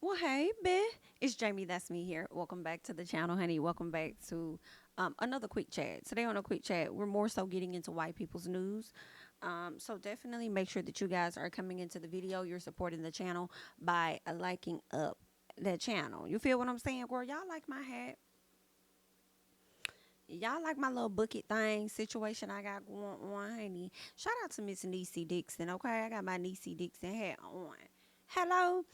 Well, hey, bae. It's Jamie. That's me here. Welcome back to the channel, honey. Welcome back to another quick chat. Today on a quick chat, we're more so getting into white people's news. So definitely make sure that you guys are coming into the video. You're supporting the channel by liking up the channel. You feel what I'm saying, girl? Y'all like my hat? Y'all like my little bucket thing situation I got going on, honey? Shout out to Miss Niecy Dixon, okay? I got my Niecy Dixon hat on. Hello.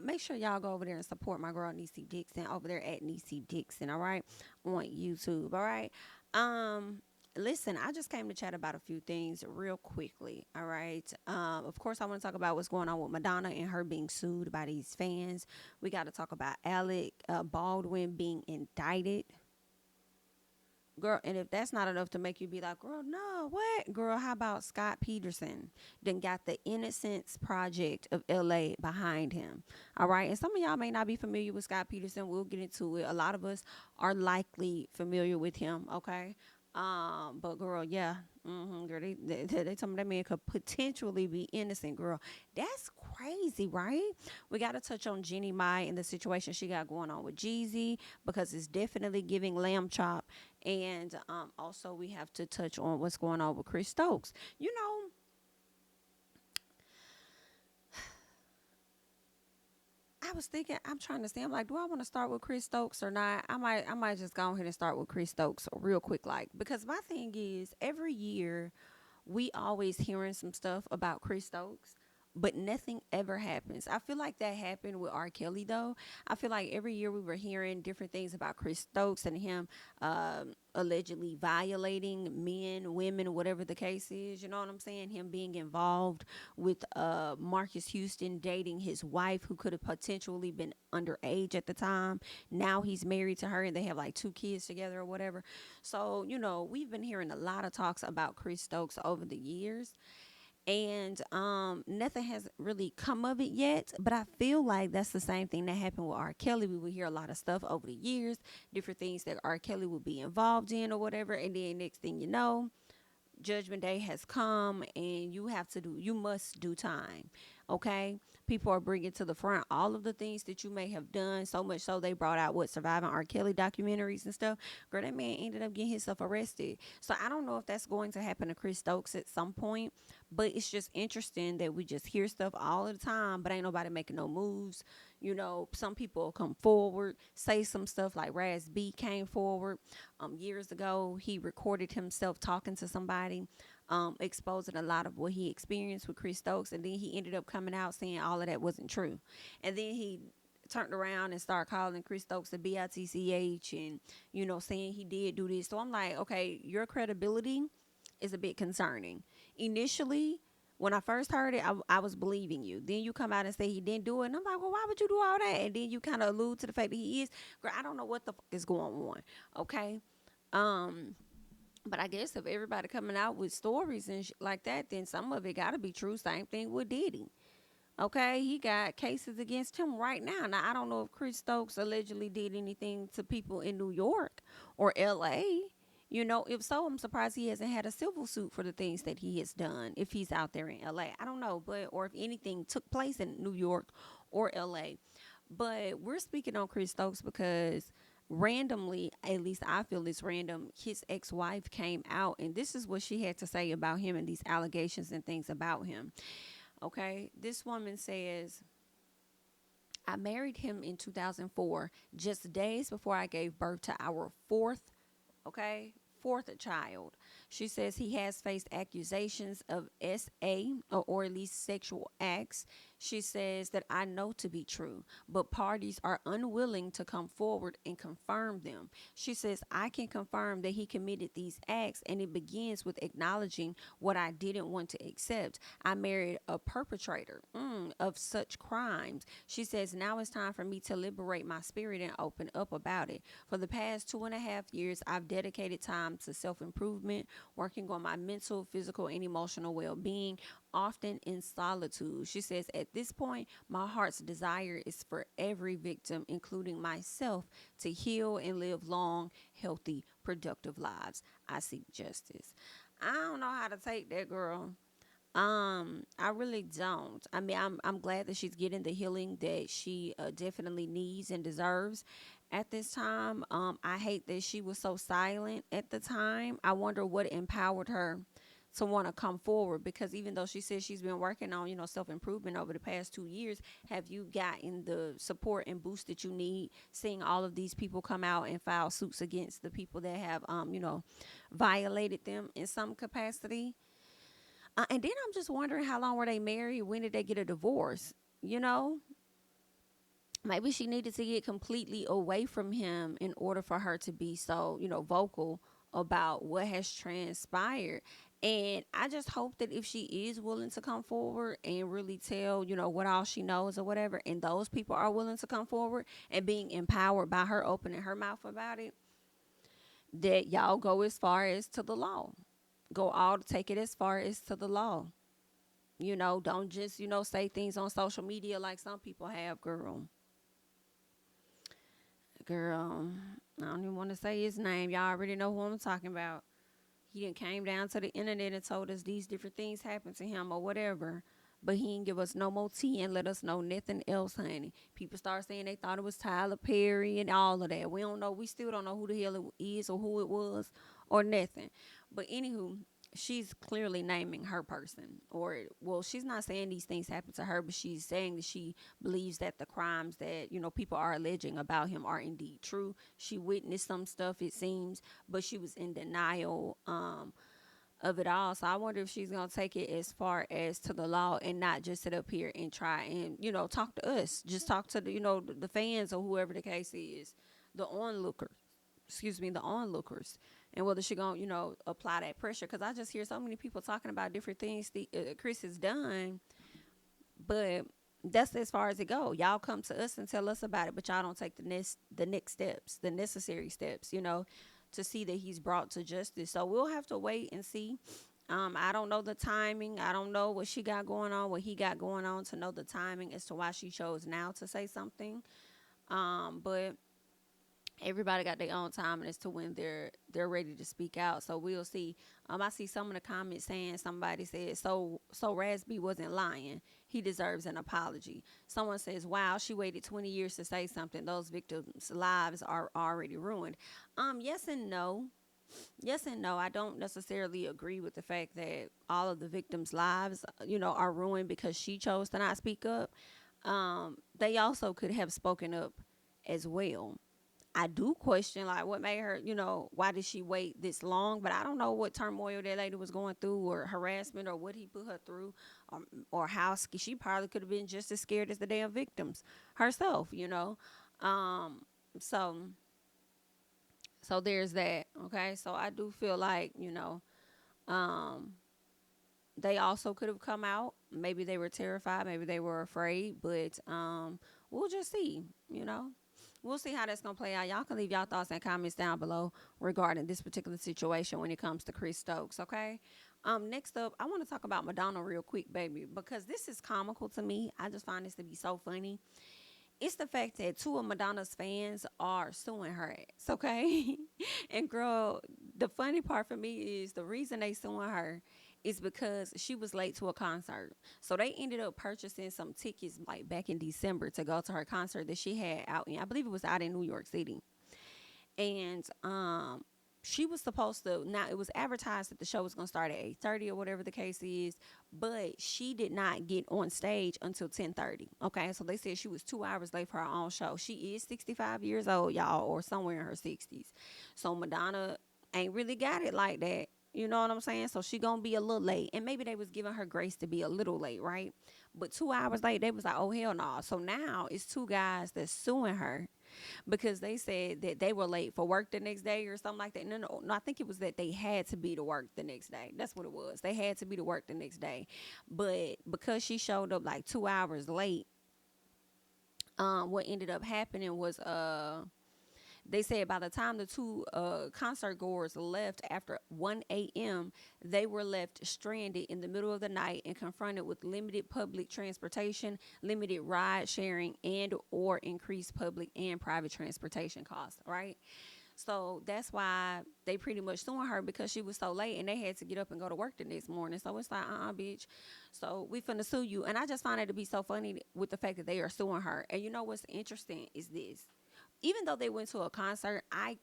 Make sure y'all go over there and support my girl Niecy Dixon over there at Niecy Dixon, all right? On YouTube, all right? Um, Listen, I just came to chat about a few things real quickly, all right? Of course, I want to talk about what's going on with Madonna and her being sued by these fans. We got to talk about Alec Baldwin being indicted, girl. And if that's not enough to make you be like, girl, no, what, girl, how about Scott Peterson then got the Innocence Project of LA behind him? All right, and some of y'all may not be familiar with Scott Peterson. We'll get into it. A lot of us are likely familiar with him, okay? But girl, yeah. Girl, they told me that man could potentially be innocent, girl. That's crazy, right? We got to touch on Jeannie Mai and the situation she got going on with Jeezy, because it's definitely giving lamb chop. And also, we have to touch on what's going on with Chris Stokes. You know, I was thinking, I'm trying to say, I'm like, do I want to start with Chris Stokes or not? I might just go ahead and start with Chris Stokes real quick, like, because my thing is, every year we always hearing some stuff about Chris Stokes, but nothing ever happens. I feel like that happened with R. Kelly though. I feel like every year we were hearing different things about Chris Stokes and him allegedly violating men, women, whatever the case is. You know what I'm saying? Him being involved with Marcus Houston dating his wife, who could have potentially been underage at the time. Now he's married to her and they have like two kids together or whatever. So, we've been hearing a lot of talks about Chris Stokes over the years, and nothing has really come of it yet. But I feel like that's the same thing that happened with R. Kelly. We would hear a lot of stuff over the years, different things that R. Kelly would be involved in or whatever, and then next thing you know, Judgment Day has come and you must do time. Okay? People are bringing to the front all of the things that you may have done, so much so they brought out what Surviving R. Kelly documentaries and stuff. Girl, that man ended up getting himself arrested. So I don't know if that's going to happen to Chris Stokes at some point, but it's just interesting that we just hear stuff all the time, but ain't nobody making no moves. Some people come forward, say some stuff, like Raz B came forward years ago. He recorded himself talking to somebody, exposing a lot of what he experienced with Chris Stokes, and then he ended up coming out saying all of that wasn't true. And then he turned around and started calling Chris Stokes a bitch, and saying he did do this. So I'm like, okay, your credibility is a bit concerning. Initially, when I first heard it, I was believing you. Then you come out and say he didn't do it. And I'm like, well, why would you do all that? And then you kind of allude to the fact that he is. Girl, I don't know what the fuck is going on. Okay. Um, but I guess if everybody coming out with stories and like that, then some of it got to be true. Same thing with Diddy. Okay, he got cases against him right now. Now I don't know if Chris Stokes allegedly did anything to people in New York or L.A. If so, I'm surprised he hasn't had a civil suit for the things that he has done. If he's out there in L.A., I don't know, but or if anything took place in New York or L.A. But we're speaking on Chris Stokes because randomly, at least I feel it's random, his ex-wife came out and this is what she had to say about him and these allegations and things about him. Okay, this woman says, I married him in 2004, just days before I gave birth to our okay, fourth child. She says he has faced accusations of SA, or at least sexual acts. She says that I know to be true, but parties are unwilling to come forward and confirm them. She says I can confirm that he committed these acts, and it begins with acknowledging what I didn't want to accept. I married a perpetrator of such crimes. She says now it's time for me to liberate my spirit and open up about it. For the past 2.5 years, I've dedicated time to self improvement, working on my mental, physical, and emotional well being, often in solitude. She says, at this point, my heart's desire is for every victim, including myself, to heal and live long, healthy, productive lives. I seek justice. I don't know how to take that, girl. I really don't. I mean, I'm glad that she's getting the healing that she definitely needs and deserves at this time. I hate that she was so silent at the time. I wonder what empowered her to want to come forward, because even though she says she's been working on, self improvement over the past 2 years, have you gotten the support and boost that you need? Seeing all of these people come out and file suits against the people that have, violated them in some capacity. And then I'm just wondering, how long were they married? When did they get a divorce? You know, maybe she needed to get completely away from him in order for her to be so, vocal about what has transpired. And I just hope that if she is willing to come forward and really tell, what all she knows or whatever, and those people are willing to come forward and being empowered by her opening her mouth about it, that y'all go as far as to the law. Go all to take it as far as to the law. Don't just, say things on social media like some people have, girl. Girl, I don't even want to say his name. Y'all already know who I'm talking about. He didn't came down to the internet and told us these different things happened to him or whatever. But he didn't give us no more tea and let us know nothing else, honey. People start saying they thought it was Tyler Perry and all of that. We don't know. We still don't know who the hell it is or who it was or nothing. But anywho, she's clearly naming her person. Or, well, she's not saying these things happened to her, but she's saying that she believes that the crimes that, people are alleging about him are indeed true. She witnessed some stuff, it seems, but she was in denial of it all. So I wonder if she's gonna take it as far as to the law and not just sit up here and try and talk to us. Just talk to the fans or whoever the case is, the onlookers. Excuse me, the onlookers, and whether she gonna apply that pressure. Because I just hear so many people talking about different things Chris has done, but that's as far as it go. Y'all come to us and tell us about it, but y'all don't take the next steps, the necessary steps, to see that he's brought to justice. So we'll have to wait and see. I don't know the timing. I don't know what she got going on, what he got going on, to know the timing as to why she chose now to say something. But everybody got their own time as to when they're ready to speak out. So we'll see. I see some of the comments saying, somebody said, so Rasby wasn't lying. He deserves an apology. Someone says, wow, she waited 20 years to say something. Those victims' lives are already ruined. Yes and no. Yes and no. I don't necessarily agree with the fact that all of the victims' lives, are ruined because she chose to not speak up. They also could have spoken up as well. I do question, like, what made her, why did she wait this long? But I don't know what turmoil that lady was going through, or harassment, or what he put her through, or how she probably could have been just as scared as the damn victims herself. Um, so so there's that. Okay, so I do feel like um, they also could have come out. Maybe they were terrified, maybe they were afraid, but we'll just see. We'll see how that's gonna play out. Y'all can leave y'all thoughts and comments down below regarding this particular situation when it comes to Chris Stokes. Okay. Next up, I want to talk about Madonna real quick, baby, because this is comical to me. I just find this to be so funny. It's the fact that two of Madonna's fans are suing her ass, okay? And girl, the funny part for me is the reason they suing her is because she was late to a concert. So they ended up purchasing some tickets like back in December to go to her concert that she had out in, I believe it was out in New York City. And she was supposed to, now it was advertised that the show was going to start at 8:30 or whatever the case is, but she did not get on stage until 10:30. Okay, so they said she was 2 hours late for her own show. She is 65 years old, y'all, or somewhere in her 60s. So Madonna ain't really got it like that. You know what I'm saying? So she gonna be a little late, and maybe they was giving her grace to be a little late, right? But 2 hours late, they was like, oh hell no. So now it's two guys that's suing her because they said that they were late for work the next day or something like that. No, I think it was that they had to be to work the next day. That's what it was. They had to be to work the next day. But because she showed up like 2 hours late, what ended up happening was they said by the time the two concert goers left after 1 a.m., they were left stranded in the middle of the night and confronted with limited public transportation, limited ride sharing, and or increased public and private transportation costs, right? So that's why they pretty much suing her because she was so late and they had to get up and go to work the next morning. So it's like, bitch. So we finna sue you. And I just find it to be so funny with the fact that they are suing her. And you know what's interesting is this. Even though they went to a concert, I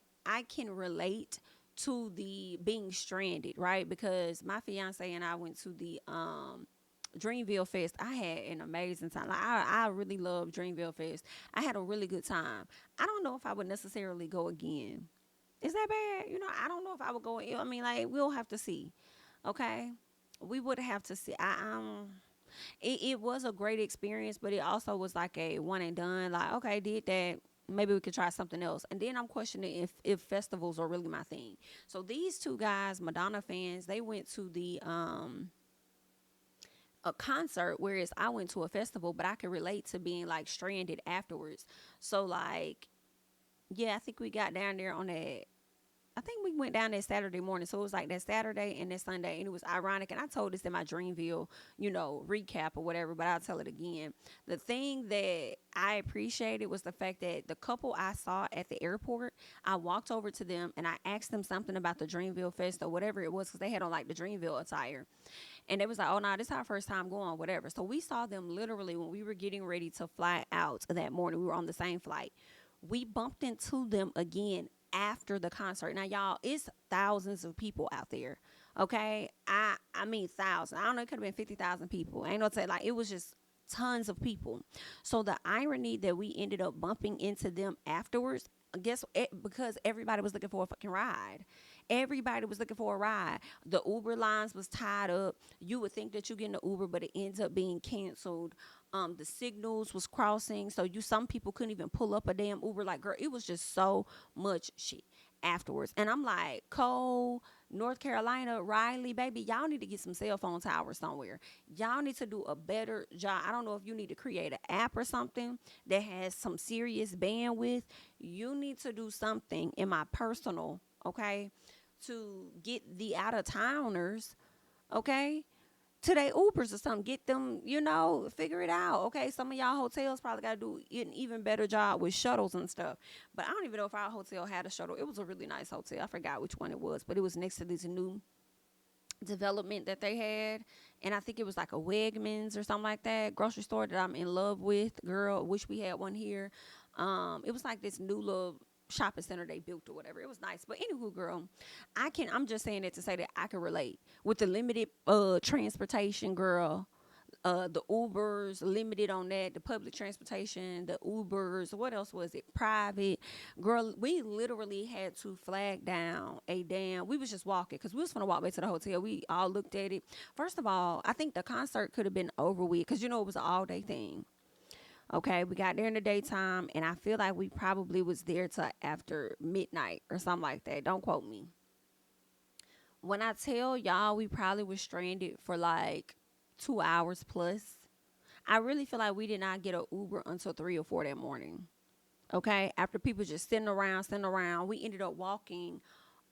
can relate to the being stranded, right? Because my fiance and I went to the Dreamville Fest. I had an amazing time. Like I really love Dreamville Fest. I had a really good time. I don't know if I would necessarily go again. Is that bad? I don't know if I would go. I mean, like we'll have to see. Okay, we would have to see. It was a great experience, but it also was like a one and done. Like, okay, did that. Maybe we could try something else. And then I'm questioning if festivals are really my thing. So these two guys, Madonna fans, they went to the a concert, whereas I went to a festival, but I could relate to being like stranded afterwards. So like, yeah, I think we got down there on that. I think we went down that Saturday morning. So it was like that Saturday and that Sunday. And it was ironic. And I told this in my Dreamville, recap or whatever, but I'll tell it again. The thing that I appreciated was the fact that the couple I saw at the airport, I walked over to them and I asked them something about the Dreamville Fest or whatever it was because they had on like the Dreamville attire. And they was like, oh, no, this is our first time going, whatever. So we saw them literally when we were getting ready to fly out that morning. We were on the same flight. We bumped into them again after the concert. Now, y'all, it's thousands of people out there. Okay, I mean thousands. I don't know. It could have been 50,000 people. I ain't no say like it was just tons of people. So the irony that we ended up bumping into them afterwards, guess it, because everybody was looking for a fucking ride. Everybody was looking for a ride. The Uber lines was tied up. You would think that you getting an Uber, but it ends up being canceled. The signals was crossing, so some people couldn't even pull up a damn Uber. Like, girl, it was just so much shit afterwards. And I'm like, Cole, North Carolina, Riley, baby, y'all need to get some cell phone towers somewhere. Y'all need to do a better job. I don't know if you need to create an app or something that has some serious bandwidth. You need to do something in my personal, okay, to get the out of towners, okay, to their Ubers or something. Get them, figure it out. Okay, some of y'all hotels probably got to do an even better job with shuttles and stuff. But I don't even know if our hotel had a shuttle. It was a really nice hotel. I forgot which one it was, but it was next to this new development that they had. And I think it was like a Wegmans or something like that, grocery store that I'm in love with. Girl, wish we had one here. It was like this new little shopping center they built or whatever. It was nice. But anywho, girl, I'm just saying it to say that I can relate with the limited transportation, girl. The Ubers limited on that, the public transportation, the Ubers, what else was it? Private. Girl, we literally had to flag down we was just walking because we was gonna walk back to the hotel. We all looked at it. First of all, I think the concert could have been over with because it was an all day thing. Okay, we got there in the daytime, and I feel like we probably was there till after midnight or something like that. Don't quote me. When I tell y'all we probably was stranded for like 2 hours plus, I really feel like we did not get an Uber until 3 or 4 that morning. Okay, after people just sitting around, we ended up walking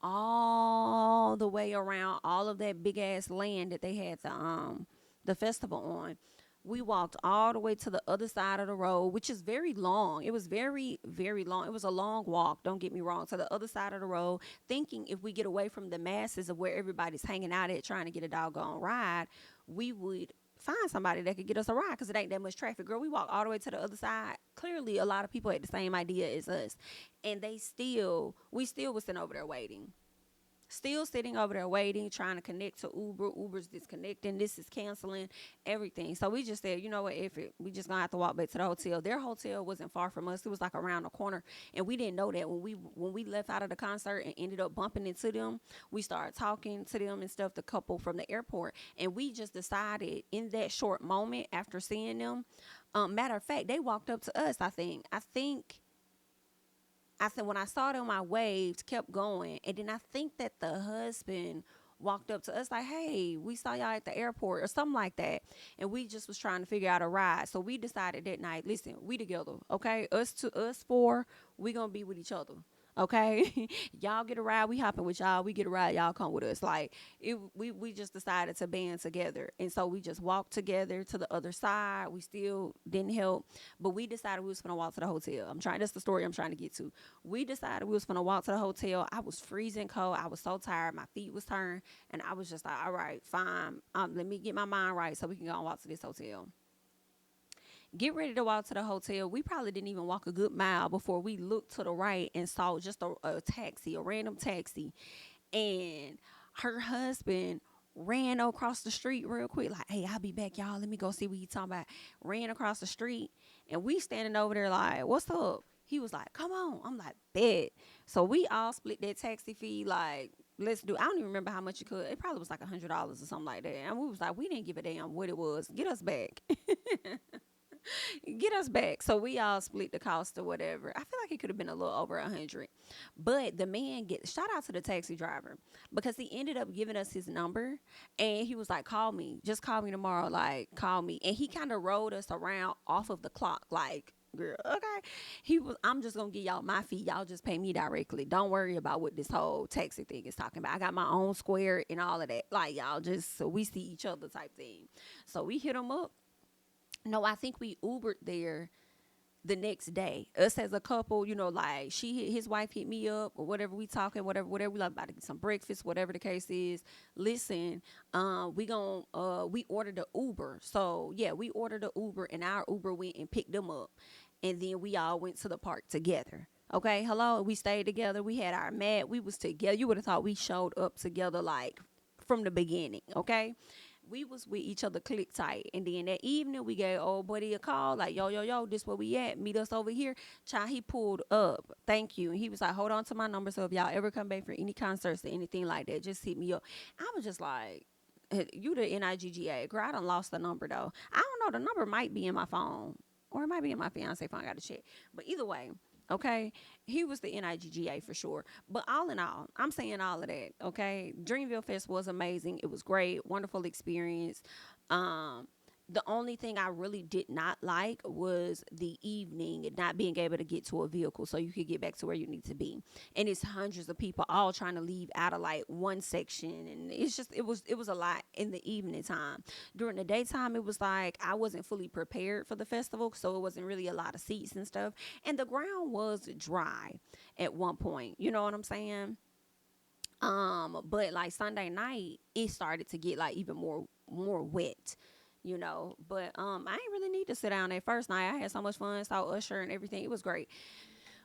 all the way around all of that big ass land that they had the festival on. We walked all the way to the other side of the road, which is very long. It was very, very long. It was a long walk, don't get me wrong, to the other side of the road, thinking if we get away from the masses of where everybody's hanging out at trying to get a doggone ride, we would find somebody that could get us a ride because it ain't that much traffic. Girl, we walked all the way to the other side. Clearly, a lot of people had the same idea as us. And we still was sitting over there waiting. Still sitting over there waiting, trying to connect to Uber. Uber's disconnecting. This is canceling everything. So we just said, you know what, we just gonna have to walk back to the hotel. Their hotel wasn't far from us. It was like around the corner, and we didn't know that when we left out of the concert and ended up bumping into them. We started talking to them and stuff. The couple from the airport, and we just decided in that short moment after seeing them. Matter of fact, they walked up to us. I think. I said, when I saw them, I waved, kept going. And then I think that the husband walked up to us like, hey, we saw y'all at the airport or something like that. And we just was trying to figure out a ride. So we decided that night, listen, we together, okay? Us four, we going to be with each other. Okay, y'all get a ride, we hopping with y'all. We get a ride, y'all come with us. Like we just decided to band together, and so we just walked together to the other side. We still didn't help, but we decided we was gonna walk to the hotel. I'm trying. That's the story I'm trying to get to. We decided we was gonna walk to the hotel. I was freezing cold. I was so tired. My feet was turned, and I was just like, all right, fine. Let me get my mind right so we can go and walk to this hotel. Get ready to walk to the hotel. We probably didn't even walk a good mile before we looked to the right and saw just a taxi, a random taxi. And her husband ran across the street real quick, like, hey, I'll be back, y'all. Let me go see what he talking about. Ran across the street, and we standing over there like, what's up? He was like, come on. I'm like, bet. So we all split that taxi fee, like, let's do. I don't even remember how much it could. It probably was like $100 or something like that. And we was like, we didn't give a damn what it was. Get us back. Get us back. So we all split the cost or whatever. I feel like it could have been a little over 100. But the man get shout out to the taxi driver because he ended up giving us his number and he was like, call me. Just call me tomorrow. Like, call me. And he kind of rode us around off of the clock. Like, girl, okay. I'm just gonna give y'all my fee. Y'all just pay me directly. Don't worry about what this whole taxi thing is talking about. I got my own square and all of that. Like, y'all just so we see each other type thing. So we hit him up. No, I think we Ubered there the next day. Us as a couple, like his wife hit me up or whatever we talking, whatever we like about to get some breakfast, whatever the case is. Listen, we ordered the Uber. So yeah, we ordered the Uber and our Uber went and picked them up. And then we all went to the park together. Okay, hello. We stayed together. We had our mat. We was together. You would have thought we showed up together like from the beginning. Okay, we was with each other click tight. And then that evening we gave old buddy a call, like, yo, this where we at. Meet us over here. Child, he pulled up. Thank you. And he was like, hold on to my number. So if y'all ever come back for any concerts or anything like that, just hit me up. I was just like, you the NIGGA. Girl, I done lost the number though. I don't know. The number might be in my phone. Or it might be in my fiance phone. I got to check. But either way, okay, he was the NIGGA for sure. But all in all, I'm saying all of that. Okay, Dreamville Fest was amazing. It was great, wonderful experience. Um, the only thing I really did not like was the evening and not being able to get to a vehicle so you could get back to where you need to be. And it's hundreds of people all trying to leave out of like one section, and it was a lot in the evening time. During the daytime, it was like I wasn't fully prepared for the festival, so it wasn't really a lot of seats and stuff. And the ground was dry at one point. You know what I'm saying? But like Sunday night, it started to get like even more wet. But I ain't really need to sit down that first night. I had so much fun, saw Usher and everything. It was great.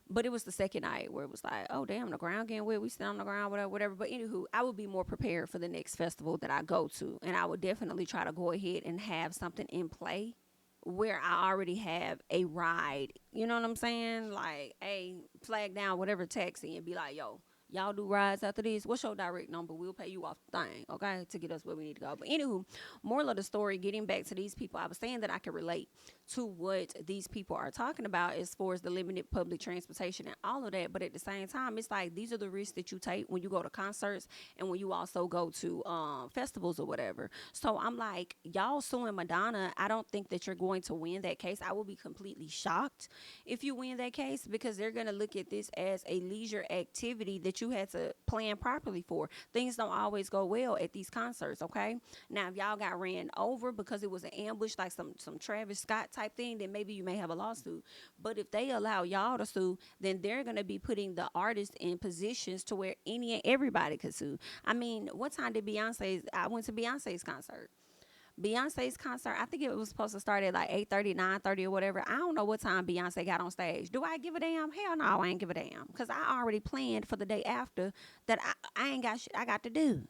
But it was the second night where it was like, oh damn, the ground getting wet. We sit on the ground, whatever. But anywho, I would be more prepared for the next festival that I go to, and I would definitely try to go ahead and have something in play where I already have a ride. You know what I'm saying? Like, hey, flag down whatever taxi and be like, yo, y'all do rides after this. What's your direct number? We'll pay you off the thing, okay, to get us where we need to go. But anywho, moral of the story, getting back to these people, I was saying that I can relate to what these people are talking about as far as the limited public transportation and all of that. But at the same time, it's like these are the risks that you take when you go to concerts and when you also go to festivals or whatever. So I'm like, y'all suing Madonna. I don't think that you're going to win that case. I will be completely shocked if you win that case because they're going to look at this as a leisure activity that you had to plan properly for. Things don't always go well at these concerts, okay? Now, if y'all got ran over because it was an ambush, like some Travis Scott type thing, then maybe you may have a lawsuit. But if they allow y'all to sue, then they're going to be putting the artists in positions to where any and everybody could sue. I mean, what time did I went to Beyonce's concert. Beyonce's concert, I think it was supposed to start at like 8:30, 9:30 or whatever. I don't know what time Beyonce got on stage. Do I give a damn? Hell no, I ain't give a damn. Because I already planned for the day after that I ain't got shit I got to do.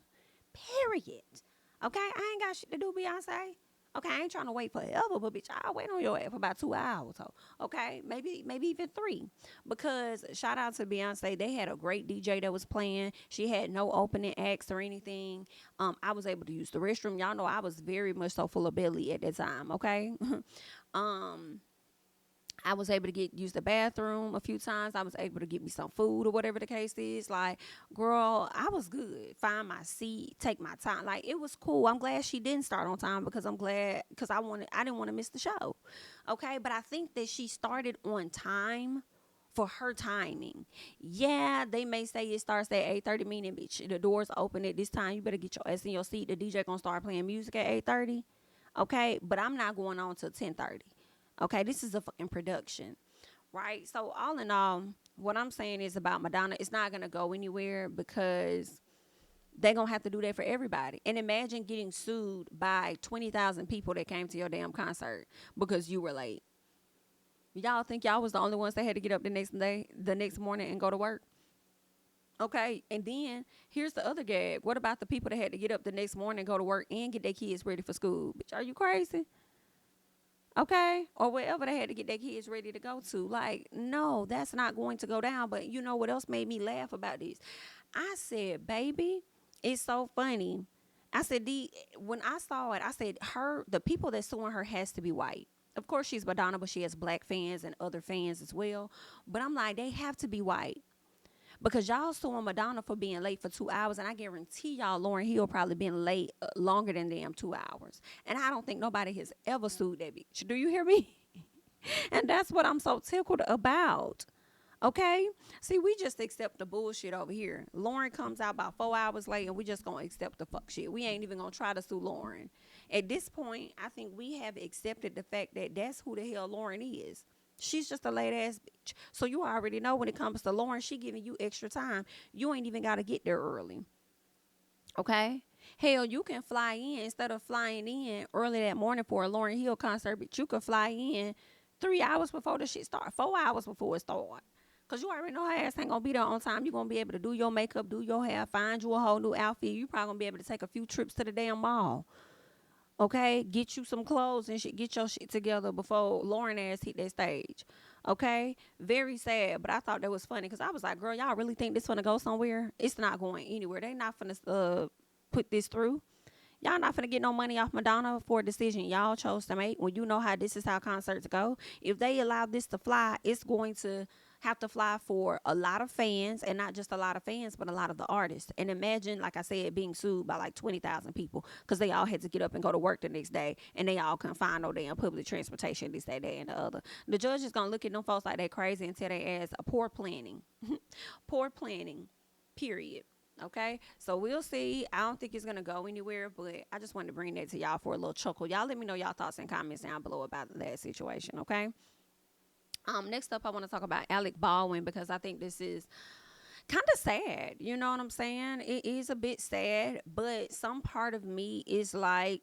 Period. Okay? I ain't got shit to do, Beyonce. Okay, I ain't trying to wait forever, but bitch, I'll wait on your ass for about 2 hours. So, okay, maybe even three. Because shout out to Beyonce, they had a great DJ that was playing. She had no opening acts or anything. I was able to use the restroom. Y'all know I was very much so full of belly at that time. Okay, um. I was able to use the bathroom a few times. I was able to get me some food or whatever the case is. Like, girl, I was good. Find my seat, take my time. Like, it was cool. I'm glad she didn't start on time because I didn't want to miss the show. Okay, but I think that she started on time for her timing. Yeah, they may say it starts at 8:30, meaning bitch, the doors open at this time. You better get your ass in your seat. The DJ gonna start playing music at 8:30. Okay, but I'm not going on till 10:30. Okay, this is a fucking production, right? So all in all, what I'm saying is about Madonna, it's not gonna go anywhere because they're gonna have to do that for everybody. And imagine getting sued by 20,000 people that came to your damn concert because you were late. Y'all think y'all was the only ones that had to get up the next morning and go to work? Okay, and then here's the other gag. What about the people that had to get up the next morning, go to work, and get their kids ready for school? Bitch, are you crazy? Okay, or wherever they had to get their kids ready to go to. Like, no, that's not going to go down. But you know what else made me laugh about this? I said, baby, it's so funny. I said, when I saw it, I said, the people that's suing her has to be white. Of course, she's Madonna, but she has black fans and other fans as well. But I'm like, they have to be white. Because y'all suing Madonna for being late for 2 hours, and I guarantee y'all Lauryn Hill probably been late longer than them 2 hours. And I don't think nobody has ever sued that bitch. Do you hear me? And that's what I'm so tickled about. Okay? See, we just accept the bullshit over here. Lauren comes out about 4 hours late, and we just gonna accept the fuck shit. We ain't even gonna try to sue Lauren. At this point, I think we have accepted the fact that that's who the hell Lauren is. She's just a late ass bitch. So you already know when it comes to Lauren, she giving you extra time. You ain't even got to get there early. Okay? Hell, you can fly in instead of flying in early that morning for a Lauryn Hill concert, but you could fly in 3 hours before the shit start, 4 hours before it start. Cause you already know her ass ain't gonna be there on time. You gonna be able to do your makeup, do your hair, find you a whole new outfit. You probably gonna be able to take a few trips to the damn mall. Okay, get you some clothes and shit. Get your shit together before Lauren ass hit that stage. Okay, very sad, but I thought that was funny because I was like, girl, y'all really think this gonna go somewhere? It's not going anywhere. They not gonna put this through. Y'all not finna get no money off Madonna for a decision y'all chose to make when you know how this is how concerts go. If they allow this to fly, it's going to have to fly for a lot of fans, and not just a lot of fans, but a lot of the artists. And imagine, like I said, being sued by like 20,000 people because they all had to get up and go to work the next day, and they all couldn't find no damn public transportation this, that, and the other. The judge is gonna look at them folks like they crazy and tell they ass a poor planning. Poor planning, period. Okay, so we'll see. I don't think it's gonna go anywhere, but I just wanted to bring that to y'all for a little chuckle. Y'all let me know y'all thoughts and comments down below about that situation. Okay. Next up, I want to talk about Alec Baldwin because I think this is kind of sad. You know what I'm saying? It is a bit sad, but some part of me is like,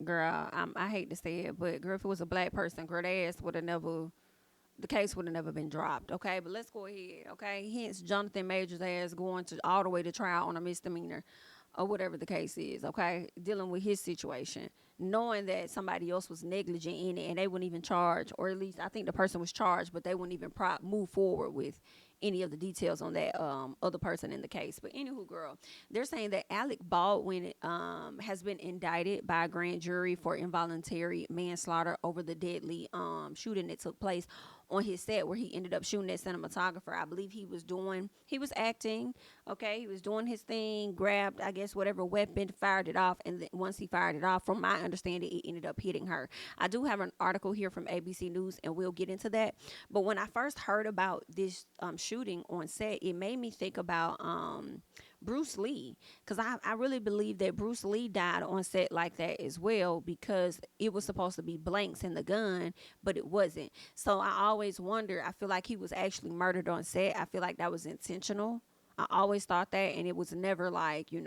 girl, I hate to say it, but girl, if it was a black person, girl, their ass would have never, the case would have never been dropped. Okay, but let's go ahead. Okay, hence Jonathan Majors' ass going to all the way to trial on a misdemeanor or whatever the case is. Okay, dealing with his situation, knowing that somebody else was negligent in it and they wouldn't even charge, or at least I think the person was charged, but they wouldn't even move forward with any of the details on that other person in the case. But anywho, girl, they're saying that Alec Baldwin has been indicted by a grand jury for involuntary manslaughter over the deadly shooting that took place on his set where he ended up shooting that cinematographer. I believe he was acting, okay, he was doing his thing, grabbed, I guess, whatever weapon, fired it off, and once he fired it off, from my understanding, it ended up hitting her. I do have an article here from ABC News, and we'll get into that. But when I first heard about this shooting on set, it made me think about Bruce Lee, because I really believe that Bruce Lee died on set like that as well, because it was supposed to be blanks in the gun, but it wasn't. So I always wonder, I feel like he was actually murdered on set. I feel like that was intentional. I always thought that, and it was never like, it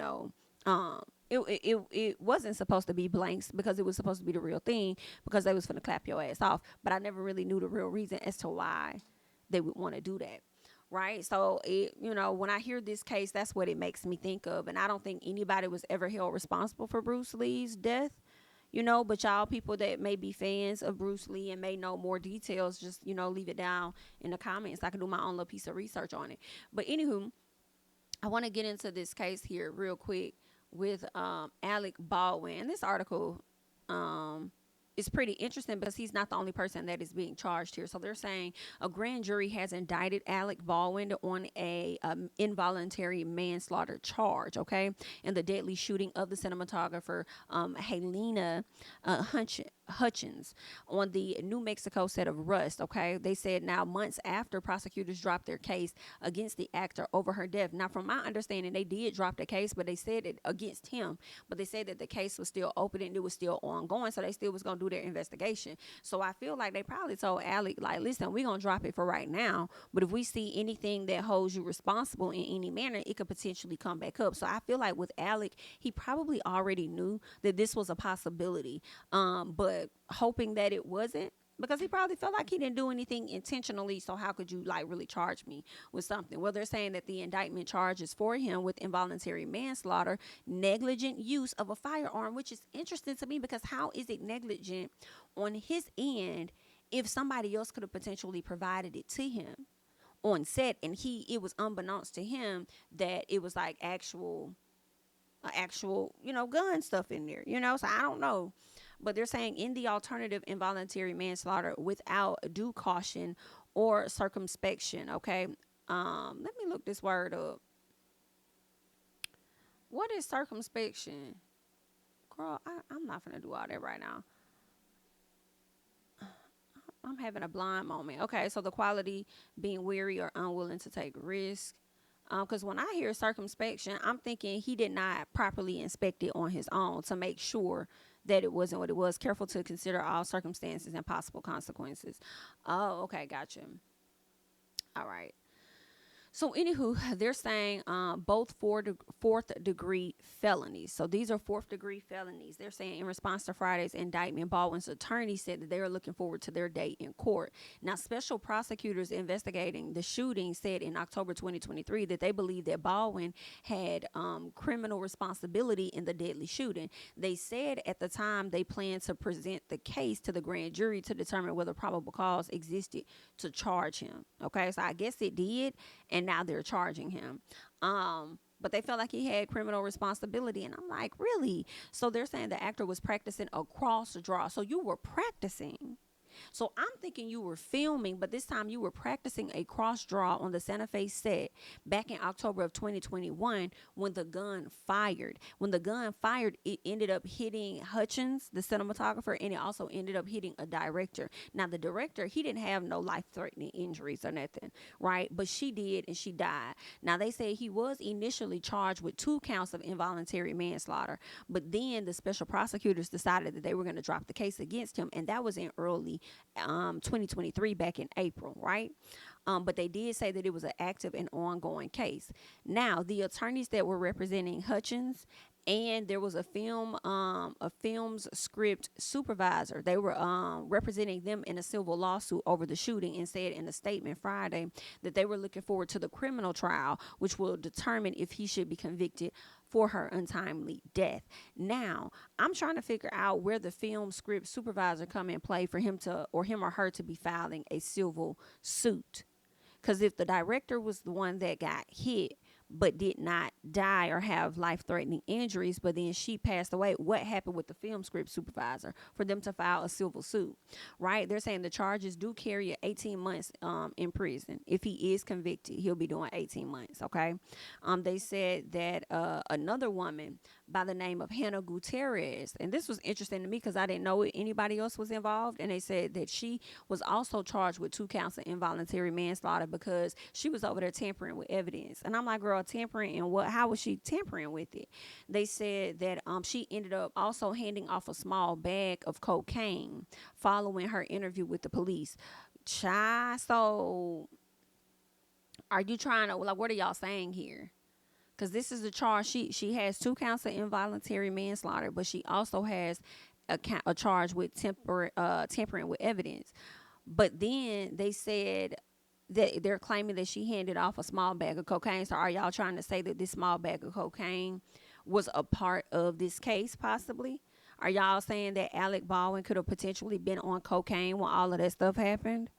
wasn't supposed to be blanks because it was supposed to be the real thing, because they was finna clap your ass off. But I never really knew the real reason as to why they would want to do that. Right. So, when I hear this case, that's what it makes me think of. And I don't think anybody was ever held responsible for Bruce Lee's death, but y'all people that may be fans of Bruce Lee and may know more details, just, leave it down in the comments. I can do my own little piece of research on it. But anywho, I want to get into this case here real quick with Alec Baldwin. And this article is pretty interesting because he's not the only person that is being charged here. So they're saying a grand jury has indicted Alec Baldwin on a involuntary manslaughter charge, okay, in the deadly shooting of the cinematographer Helena Hutchins on the New Mexico set of Rust. Okay, they said now months after prosecutors dropped their case against the actor over her death. Now, from my understanding, they did drop the case, but they said it against him. But they said that the case was still open and it was still ongoing, so they still was gonna do their investigation. So I feel like they probably told Alec, like, listen, we're gonna drop it for right now, but if we see anything that holds you responsible in any manner, it could potentially come back up. So I feel like with Alec, he probably already knew that this was a possibility, but hoping that it wasn't, because he probably felt like he didn't do anything intentionally. So how could you like really charge me with something? Well, they're saying that the indictment charges for him with involuntary manslaughter, negligent use of a firearm, which is interesting to me because how is it negligent on his end if somebody else could have potentially provided it to him on set, and it was unbeknownst to him that it was like actual, gun stuff in there, so I don't know. But they're saying in the alternative, involuntary manslaughter without due caution or circumspection. Okay. Let me look this word up. What is circumspection? Girl, I'm not gonna do all that right now. I'm having a blind moment. Okay, so the quality being weary or unwilling to take risk. Because when I hear circumspection, I'm thinking he did not properly inspect it on his own to make sure that it wasn't what it was. Careful to consider all circumstances and possible consequences. Oh, okay, gotcha. All right. So, anywho, they're saying both fourth degree felonies. So, these are fourth degree felonies. They're saying in response to Friday's indictment, Baldwin's attorney said that they are looking forward to their day in court. Now, special prosecutors investigating the shooting said in October 2023 that they believe that Baldwin had criminal responsibility in the deadly shooting. They said at the time they planned to present the case to the grand jury to determine whether probable cause existed to charge him. Okay, so I guess it did. And now they're charging him. But they felt like he had criminal responsibility. And I'm like, really? So they're saying the actor was practicing a cross draw. So you were practicing. So I'm thinking you were filming, but this time you were practicing a cross draw on the Santa Fe set back in October of 2021 when the gun fired. When the gun fired, it ended up hitting Hutchins, the cinematographer, and it also ended up hitting a director. Now, the director, he didn't have no life-threatening injuries or nothing, right? But she did, and she died. Now, they say he was initially charged with 2 counts of involuntary manslaughter, but then the special prosecutors decided that they were going to drop the case against him, and that was in early 2023, back in April, right? But they did say that it was an active and ongoing case. Now, the attorneys that were representing Hutchins, and there was a film's script supervisor. They were representing them in a civil lawsuit over the shooting, and said in a statement Friday that they were looking forward to the criminal trial, which will determine if he should be convicted for her untimely death. Now, I'm trying to figure out where the film script supervisor come in play for him or her to be filing a civil suit. Because if the director was the one that got hit but did not die or have life-threatening injuries, but then she passed away, what happened with the film script supervisor for them to file a civil suit, right? They're saying the charges do carry 18 months in prison. If he is convicted, he'll be doing 18 months, okay? They said that another woman by the name of Hannah Gutierrez, and this was interesting to me because I didn't know anybody else was involved, and they said that she was also charged with 2 counts of involuntary manslaughter because she was over there tampering with evidence. And I'm like, girl, tampering and what? How was she tampering with it? They said that she ended up also handing off a small bag of cocaine following her interview with the police. So are you trying to, like, what are y'all saying here? Because this is the charge. She has 2 counts of involuntary manslaughter, but she also has a charge with tampering with evidence. But then they said that they're claiming that she handed off a small bag of cocaine. So are y'all trying to say that this small bag of cocaine was a part of this case, possibly? Are y'all saying that Alec Baldwin could have potentially been on cocaine when all of that stuff happened?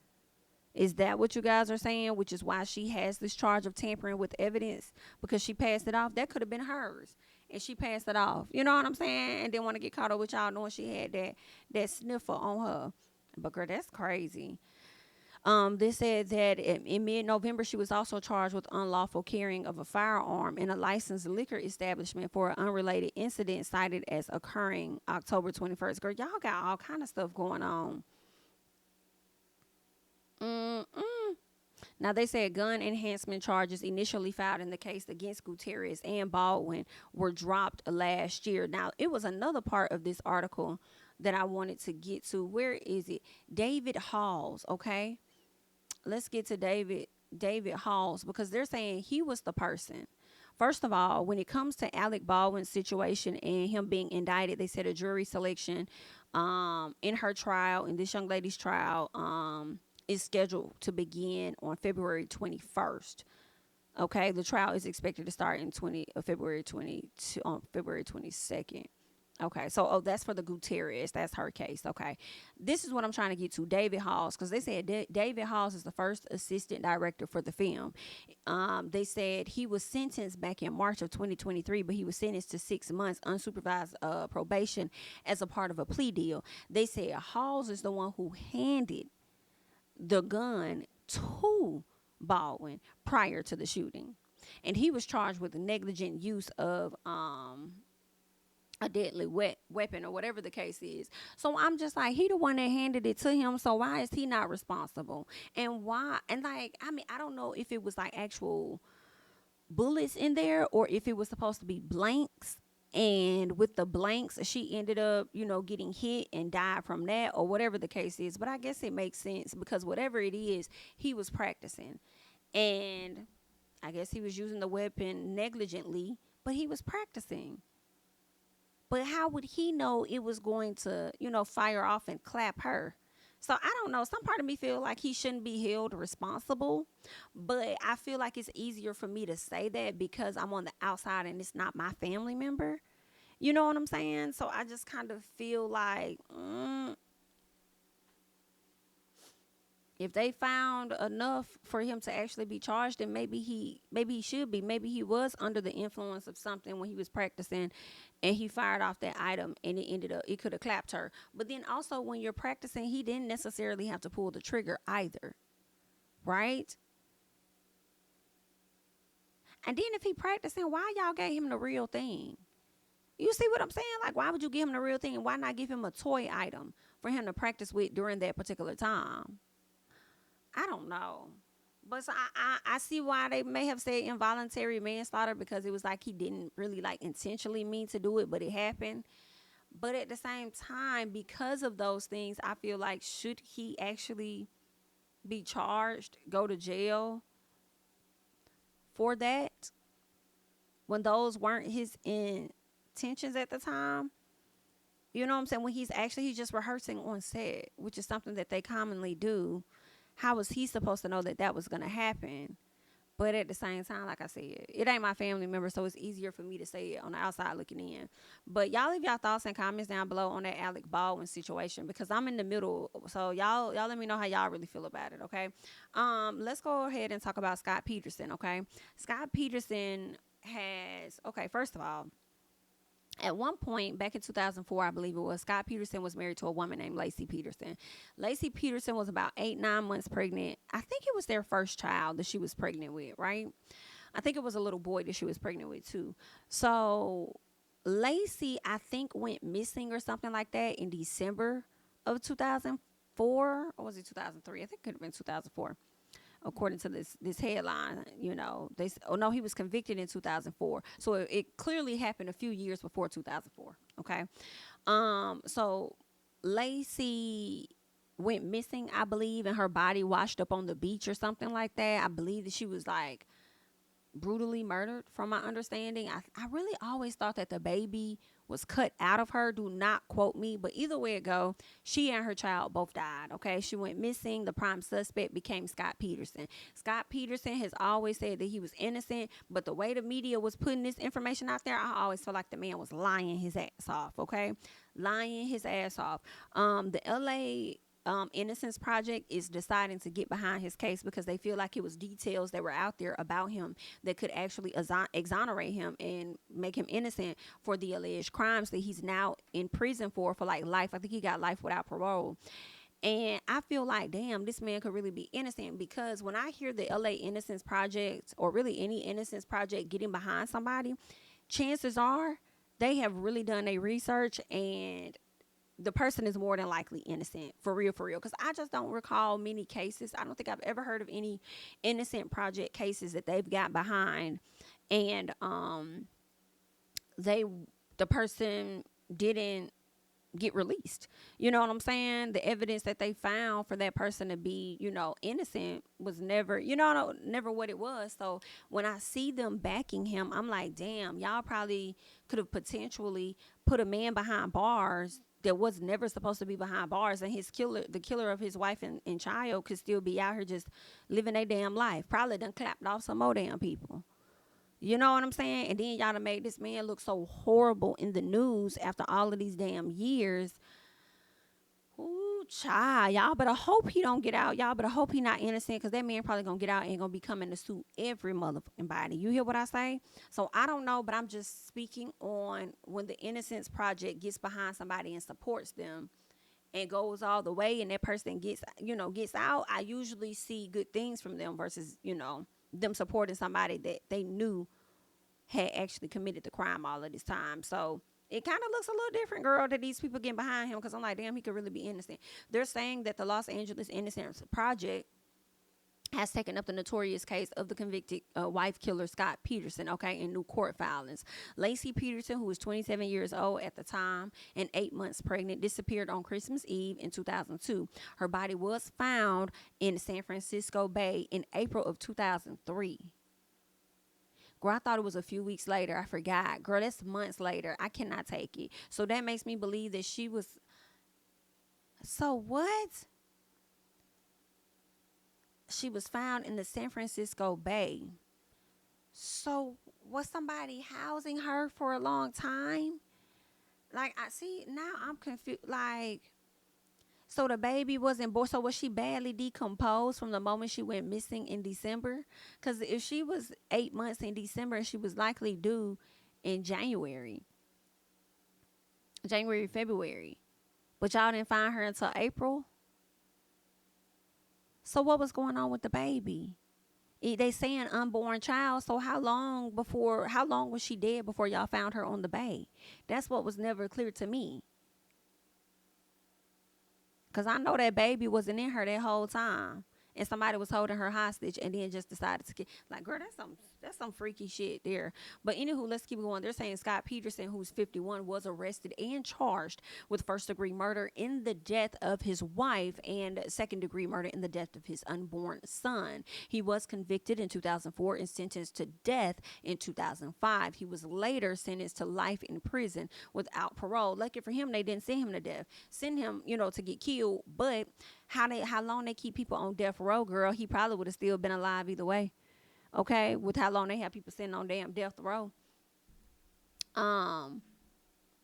Is that what you guys are saying? Which is why she has this charge of tampering with evidence, because she passed it off. That could have been hers, and she passed it off. You know what I'm saying? And didn't want to get caught up with y'all knowing she had that sniffer on her. But girl, that's crazy. They said that in mid-November, she was also charged with unlawful carrying of a firearm in a licensed liquor establishment for an unrelated incident cited as occurring October 21st. Girl, y'all got all kind of stuff going on. Mm-mm. Now, they said gun enhancement charges initially filed in the case against Gutierrez and Baldwin were dropped last year. Now, it was another part of this article that I wanted to get to. Where is it? David Halls, okay? Let's get to David Halls, because they're saying he was the person. First of all, when it comes to Alec Baldwin's situation and him being indicted, they said a jury selection in her trial, in this young lady's trial, is scheduled to begin on February 21st. Okay, the trial is expected to start in February 22 on February 22nd. Okay, so that's for the Gutierrez. That's her case. Okay, this is what I'm trying to get to. David Halls, because they said David Halls is the first assistant director for the film. They said he was sentenced back in March of 2023, but he was sentenced to 6 months unsupervised probation as a part of a plea deal. They said Halls is the one who handed the gun to Baldwin prior to the shooting, and he was charged with negligent use of a deadly weapon or whatever the case is. So I'm just like, he the one that handed it to him, so why is he not responsible? And why? And like, I mean, I don't know if it was like actual bullets in there or if it was supposed to be blanks, and with the blanks she ended up, getting hit and died from that, or whatever the case is. But I guess it makes sense, because whatever it is, he was practicing, and I guess he was using the weapon negligently, but he was practicing. But how would he know it was going to, fire off and clap her? So I don't know. Some part of me feel like he shouldn't be held responsible, but I feel like it's easier for me to say that because I'm on the outside and it's not my family member. You know what I'm saying? So I just kind of feel like, if they found enough for him to actually be charged, then maybe he should be. Maybe he was under the influence of something when he was practicing and he fired off that item and it could have clapped her. But then also, when you're practicing, he didn't necessarily have to pull the trigger either. Right? And then if he practicing, why y'all gave him the real thing? You see what I'm saying? Like, why would you give him the real thing? Why not give him a toy item for him to practice with during that particular time? I don't know. But so I see why they may have said involuntary manslaughter, because it was like he didn't really like intentionally mean to do it, but it happened. But at the same time, because of those things, I feel like, should he actually be charged, go to jail for that, when those weren't his intentions at the time? You know what I'm saying? When he's just rehearsing on set, which is something that they commonly do. How was he supposed to know that was going to happen? But at the same time, like I said, it ain't my family member, so it's easier for me to say it on the outside looking in. But y'all leave y'all thoughts and comments down below on that Alec Baldwin situation, because I'm in the middle. So y'all let me know how y'all really feel about it, okay? Let's go ahead and talk about Scott Peterson, okay? Scott Peterson first of all, at one point back in 2004, I believe it was, Scott Peterson was married to a woman named Lacey Peterson. Lacey Peterson was about 9 months pregnant. I think it was their first child that she was pregnant with, right? I think it was a little boy that she was pregnant with too. So Lacey, I think, went missing or something like that in December of 2004, or was it 2003? I think it could have been 2004. According to this headline, he was convicted in 2004. So it clearly happened a few years before 2004. Okay. So Lacey went missing, I believe, and her body washed up on the beach or something like that. I believe that she was like brutally murdered, from my understanding. I really always thought that the baby was cut out of her. Do not quote me, but either way it go, she and her child both died. Okay, she went missing. The prime suspect became Scott Peterson. Scott Peterson has always said that he was innocent, but the way the media was putting this information out there, I always felt like the man was lying his ass off. Okay, lying his ass off. The LA Innocence Project is deciding to get behind his case because they feel like it was details that were out there about him that could actually exonerate him and make him innocent for the alleged crimes that he's now in prison for like life. I think he got life without parole. And I feel like, damn, this man could really be innocent, because when I hear the LA Innocence Project, or really any Innocence Project getting behind somebody, chances are they have really done their research, and the person is more than likely innocent, for real, for real. Because I just don't recall many cases. I don't think I've ever heard of any Innocent Project cases that they've got behind, and they the person didn't get released. You know what I'm saying? The evidence that they found for that person to be, innocent was never, never what it was. So when I see them backing him, I'm like, damn, y'all probably could have potentially put a man behind bars that was never supposed to be behind bars, and the killer of his wife and child, could still be out here just living their damn life. Probably done clapped off some more damn people. You know what I'm saying? And then y'all done made this man look so horrible in the news after all of these damn years. Ooh, child. Y'all better hope he don't get out. Y'all better hope he not innocent, because that man probably gonna get out and gonna be coming to sue every motherfucking body. You hear what I say? So I don't know, but I'm just speaking on when the Innocence Project gets behind somebody and supports them and goes all the way, and that person gets out. I usually see good things from them versus, them supporting somebody that they knew had actually committed the crime all of this time. So it kind of looks a little different, girl, that these people getting behind him, because I'm like, damn, he could really be innocent. They're saying that the Los Angeles Innocence Project has taken up the notorious case of the convicted wife killer Scott Peterson, okay, in new court filings. Lacey Peterson, who was 27 years old at the time and 8 months pregnant, disappeared on Christmas Eve in 2002. Her body was found in San Francisco Bay in April of 2003. Girl, I thought it was a few weeks later. I forgot. Girl, that's months later. I cannot take it. So that makes me believe that she was... So what? She was found in the San Francisco Bay. So was somebody housing her for a long time? Like, I see, now I'm confused. Like, so the baby wasn't born. So was she badly decomposed from the moment she went missing in December? Because if she was 8 months in December, she was likely due in January, February. But y'all didn't find her until April? So what was going on with the baby? They saying unborn child. So how long was she dead before y'all found her on the bay? That's what was never clear to me. Because I know that baby wasn't in her that whole time. And somebody was holding her hostage and then just decided to get, like, girl, that's some freaky shit there. But anywho, let's keep going. They're saying Scott Peterson, who's 51, was arrested and charged with first-degree murder in the death of his wife and second-degree murder in the death of his unborn son. He was convicted in 2004 and sentenced to death in 2005. He was later sentenced to life in prison without parole. Lucky for him, they didn't send him to death. Send him, to get killed. But how long they keep people on death row, girl, he probably would have still been alive either way. Okay, with how long they have people sitting on damn death row.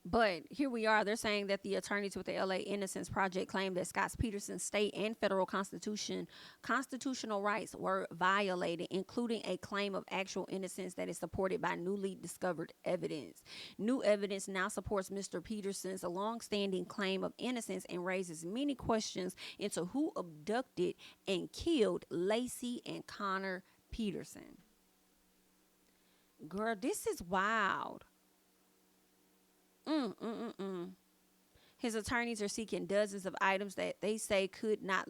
But here we are. They're saying that the attorneys with the LA Innocence Project claim that Scott Peterson's state and federal constitutional rights were violated, including a claim of actual innocence that is supported by newly discovered evidence. New evidence now supports Mr. Peterson's longstanding claim of innocence and raises many questions into who abducted and killed Lacey and Connor Peterson. Girl, this is wild. His attorneys are seeking dozens of items that they say could not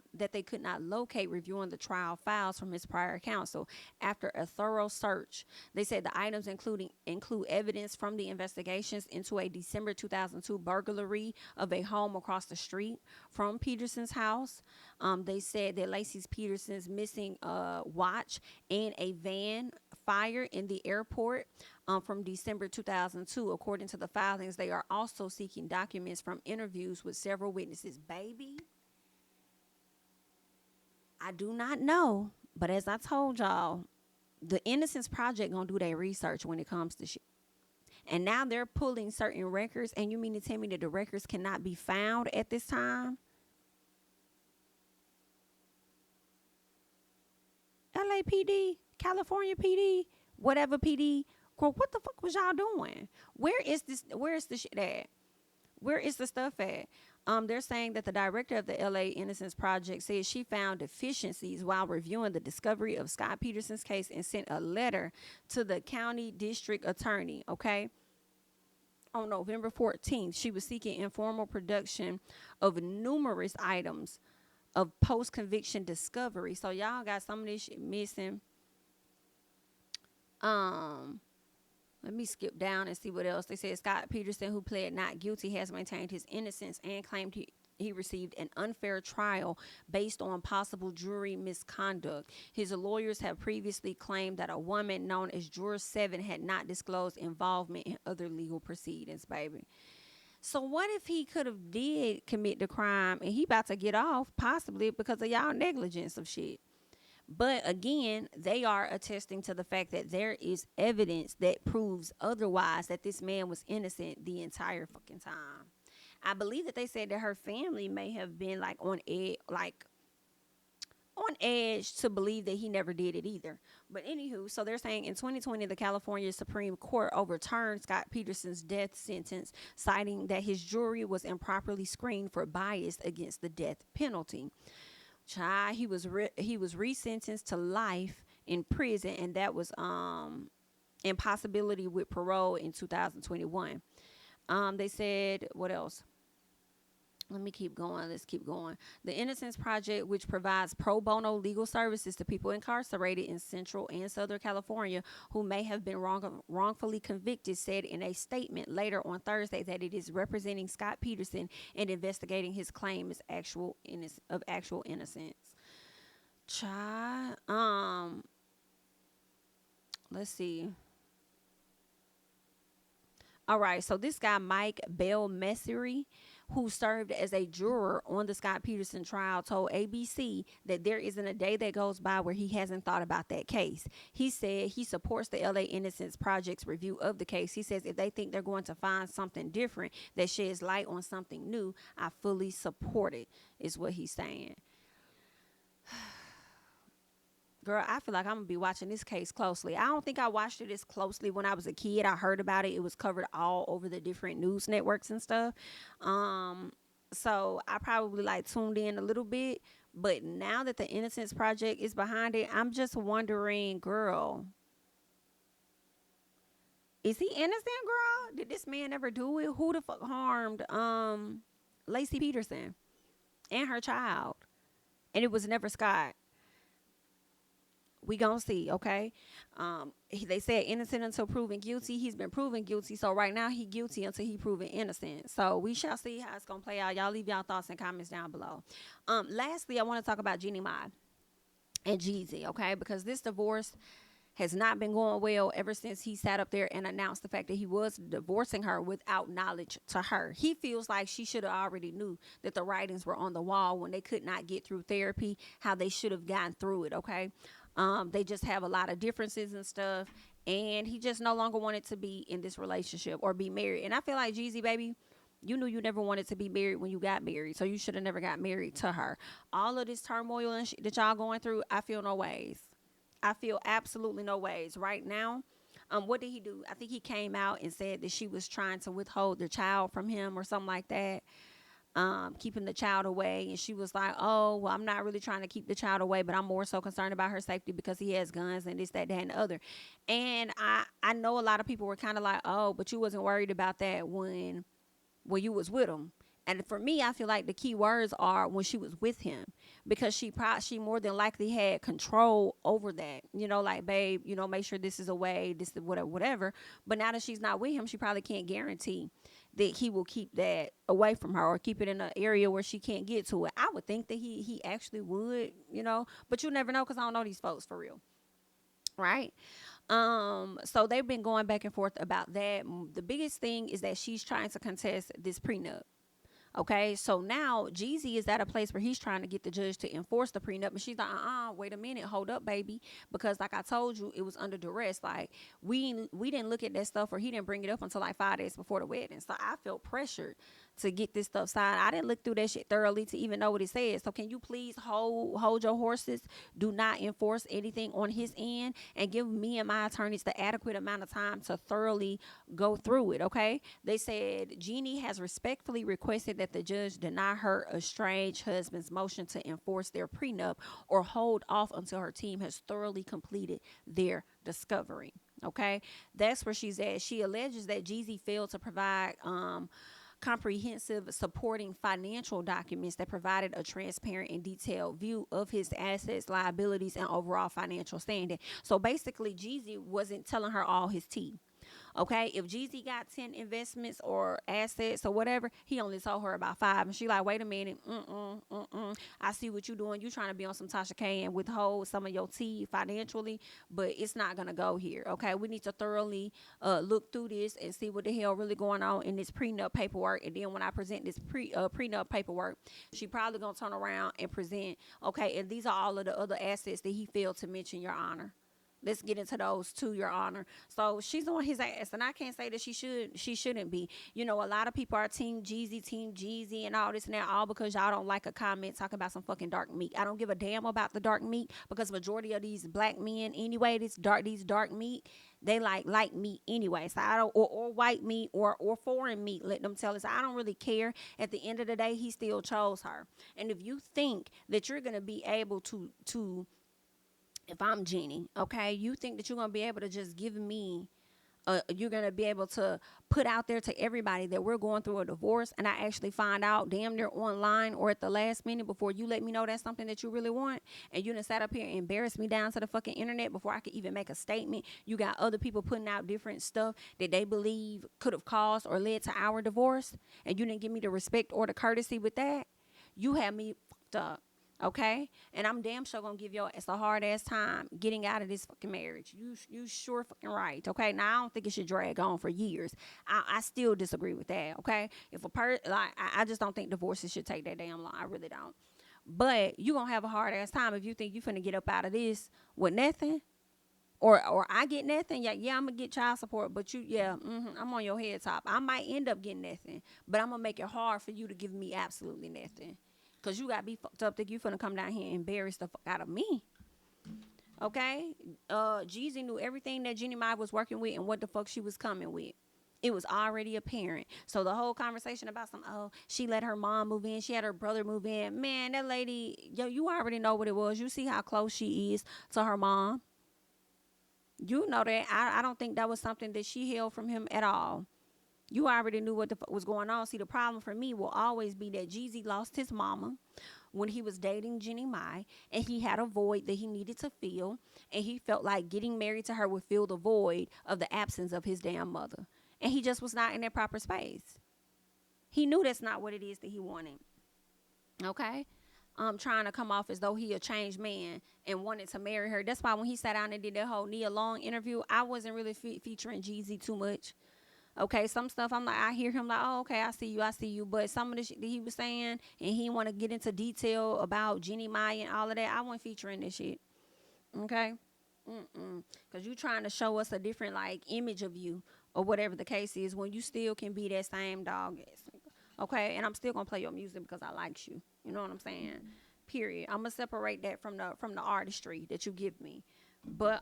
locate, reviewing the trial files from his prior counsel. After a thorough search, they said the items include evidence from the investigations into a December 2002 burglary of a home across the street from Peterson's house. They said that Lacey Peterson's missing watch and a van fire in the airport from December 2002. According to the filings, they are also seeking documents from interviews with several witnesses. Baby, I do not know, but as I told y'all, the Innocence Project gonna do their research when it comes to shit. And now they're pulling certain records, and you mean to tell me that the records cannot be found at this time? LAPD, California PD, whatever PD. Girl, what the fuck was y'all doing? Where is the shit at? Where is the stuff at? They're saying that the director of the LA Innocence Project said she found deficiencies while reviewing the discovery of Scott Peterson's case and sent a letter to the county district attorney. Okay. On November 14th, she was seeking informal production of numerous items of post conviction discovery. So y'all got some of this shit missing. Let me skip down and see what else. They said Scott Peterson, who pled not guilty, has maintained his innocence and claimed he received an unfair trial based on possible jury misconduct. His lawyers have previously claimed that a woman known as Juror 7 had not disclosed involvement in other legal proceedings, baby. So what if he could have did commit the crime and he about to get off possibly because of y'all negligence of shit? But again, they are attesting to the fact that there is evidence that proves otherwise, that this man was innocent the entire fucking time. I believe that they said that her family may have been on edge to believe that he never did it either. But anywho, so they're saying in 2020, the California Supreme Court overturned Scott Peterson's death sentence, citing that his jury was improperly screened for bias against the death penalty. He was resentenced to life in prison, and that was impossibility with parole in 2021. They said, what else? Let me keep going. Let's keep going. The Innocence Project, which provides pro bono legal services to people incarcerated in Central and Southern California who may have been wrongfully convicted, said in a statement later on Thursday that it is representing Scott Peterson and investigating his claim of actual innocence. Let's see. All right, so this guy, Mike Belmesseri, who served as a juror on the Scott Peterson trial, told ABC that there isn't a day that goes by where he hasn't thought about that case. He said he supports the LA Innocence Project's review of the case. He says if they think they're going to find something different that sheds light on something new, I fully support it, is what he's saying. Girl, I feel like I'm going to be watching this case closely. I don't think I watched it as closely when I was a kid. I heard about it. It was covered all over the different news networks and stuff. So I probably tuned in a little bit. But now that the Innocence Project is behind it, I'm just wondering, girl, is he innocent, girl? Did this man ever do it? Who the fuck harmed Lacey Peterson and her child? And it was never Scott. We gonna see, okay? They said innocent until proven guilty. He's been proven guilty, so right now he guilty until he proven innocent. So we shall see how it's gonna play out. Y'all leave y'all thoughts and comments down below. Lastly, I want to talk about Jeannie Mai and Jeezy, okay? Because this divorce has not been going well ever since he sat up there and announced the fact that he was divorcing her without knowledge to her. He feels like she should have already knew that the writings were on the wall when they could not get through therapy, how they should have gotten through it, okay? They just have a lot of differences and stuff, and he just no longer wanted to be in this relationship or be married. And I feel like, Jeezy, baby, you knew you never wanted to be married when you got married, so you should have never got married to her. All of this turmoil and shit that y'all going through, I feel no ways. I feel absolutely no ways right now. What did he do? I think he came out and said that she was trying to withhold the child from him or something like that. Keeping the child away, and she was like, oh, well, I'm not really trying to keep the child away, but I'm more so concerned about her safety because he has guns and this, that, and the other. And I know a lot of people were kind of like, oh, but you wasn't worried about that when you was with him. And for me, I feel like the key words are when she was with him, because she more than likely had control over that, like, babe, make sure this is away, this is whatever. But now that she's not with him, she probably can't guarantee that he will keep that away from her or keep it in an area where she can't get to it. I would think that he actually would, but you never know because I don't know these folks for real. Right? So they've been going back and forth about that. The biggest thing is that she's trying to contest this prenup. Okay, so now Jeezy is at a place where he's trying to get the judge to enforce the prenup, and she's like, wait a minute, hold up, baby, because like I told you, it was under duress. Like we didn't look at that stuff, or he didn't bring it up until like 5 days before the wedding. So I felt pressured to get this stuff signed. I didn't look through that shit thoroughly to even know what it says. So can you please hold your horses? Do not enforce anything on his end, and give me and my attorneys the adequate amount of time to thoroughly go through it, okay? They said Jeannie has respectfully requested that the judge deny her estranged husband's motion to enforce their prenup or hold off until her team has thoroughly completed their discovery. Okay, that's where she's at. She alleges that Jeezy failed to provide comprehensive supporting financial documents that provided a transparent and detailed view of his assets, liabilities, and overall financial standing. So basically, Jeezy wasn't telling her all his tea. Okay, if Jeezy got 10 investments or assets or whatever, he only told her about 5. And she like, wait a minute, I see what you doing. You trying to be on some Tasha K and withhold some of your tea financially, but it's not going to go here. Okay, we need to thoroughly look through this and see what the hell really going on in this prenup paperwork. And then when I present this prenup paperwork, she probably going to turn around and present, okay, and these are all of the other assets that he failed to mention, Your Honor. Let's get into those too, Your Honor. So she's on his ass, and I can't say that she shouldn't be. You know, a lot of people are Team Jeezy, and all this and that, all because y'all don't like a comment talking about some fucking dark meat. I don't give a damn about the dark meat, because majority of these black men anyway, these dark meat, they like light meat anyway. So I don't, or white meat or foreign meat. Let them tell us. I don't really care. At the end of the day, he still chose her. And if you think that you're gonna be able to if I'm Jeannie, okay, you think that you're going to be able to just give me, you're going to be able to put out there to everybody that we're going through a divorce, and I actually find out damn near online or at the last minute before you let me know that's something that you really want, and you done sat up here and embarrassed me down to the fucking internet before I could even make a statement. You got other people putting out different stuff that they believe could have caused or led to our divorce, and you didn't give me the respect or the courtesy with that. You had me fucked up. Okay, and I'm damn sure gonna give your ass a hard ass time getting out of this fucking marriage. You sure fucking right. Okay, now I don't think it should drag on for years. I still disagree with that. Okay, if I just don't think divorces should take that damn long. I really don't. But you gonna have a hard ass time if you think you finna get up out of this with nothing, or I get nothing. Yeah, I'm gonna get child support, but I'm on your head top. I might end up getting nothing, but I'm gonna make it hard for you to give me absolutely nothing. Because you got to be fucked up that you finna come down here and embarrass the fuck out of me. Okay? Jeezy knew everything that Jeannie Mai was working with and what the fuck she was coming with. It was already apparent. So the whole conversation about she let her mom move in. She had her brother move in. Man, that lady, you already know what it was. You see how close she is to her mom. You know that. I don't think that was something that she held from him at all. You already knew what the fuck was going on. See, the problem for me will always be that Jeezy lost his mama when he was dating Jeannie Mai, and he had a void that he needed to fill, and he felt like getting married to her would fill the void of the absence of his damn mother. And he just was not in that proper space. He knew that's not what it is that he wanted. Okay? Trying to come off as though he a changed man and wanted to marry her. That's why when he sat down and did that whole Nia Long interview, I wasn't really featuring Jeezy too much. Okay, some stuff I'm like, I hear him like, oh, okay, I see you. But some of the shit that he was saying, and he want to get into detail about Jeannie Mai and all of that, I wasn't featuring this shit. Okay? Because you trying to show us a different, image of you or whatever the case is when you still can be that same dog ass. Okay? And I'm still going to play your music because I like you. You know what I'm saying? Period. I'm going to separate that from the artistry that you give me. But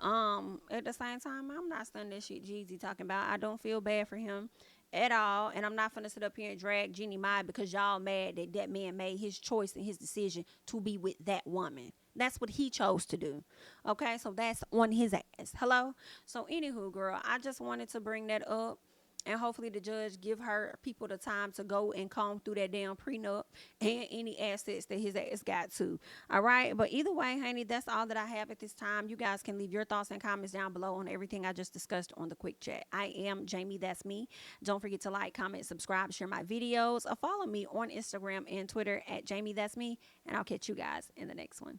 at the same time, I'm not stunned that shit Jeezy talking about. I don't feel bad for him at all. And I'm not finna sit up here and drag Jeannie Mai because y'all mad that man made his choice and his decision to be with that woman. That's what he chose to do. Okay, so that's on his ass. Hello? So anywho, girl, I just wanted to bring that up. And hopefully the judge give her people the time to go and comb through that damn prenup and any assets that his ass got to. All right. But either way, honey, that's all that I have at this time. You guys can leave your thoughts and comments down below on everything I just discussed on the quick chat. I am Jamie. That's me. Don't forget to like, comment, subscribe, share my videos, or follow me on Instagram and Twitter at JamiThatsMe. And I'll catch you guys in the next one.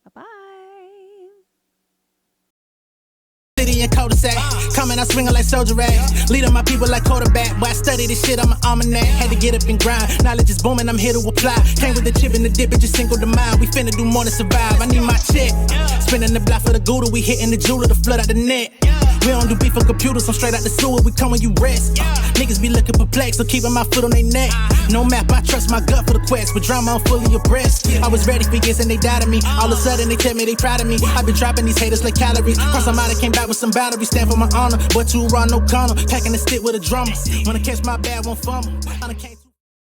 Bye-bye. And cul-de-sac. Coming, I swinging like soldier rag. Leading my people like quarterback. Boy, I study this shit, I'm an almanac. Had to get up and grind. Knowledge is booming, I'm here to apply. Came with the chip and the dip, it just single the mind. We finna do more than survive. I need my check. Spinning the block for the Gouda, we hitting the jeweler to flood out the net. We don't do beef on computers, I'm straight out the sewer, we come when you rest. Niggas be looking perplexed, so keeping my foot on their neck. No map, I trust my gut for the quest, but drama, I'm fully abreast. I was ready for years and they doubted me. All of a sudden they tell me they proud of me. I been dropping these haters like calories. Cross them out, I came back with some boundaries. Stand for my honor, but too raw, no corner. Packing the stick with a drummer. Wanna catch my bad, won't fumble.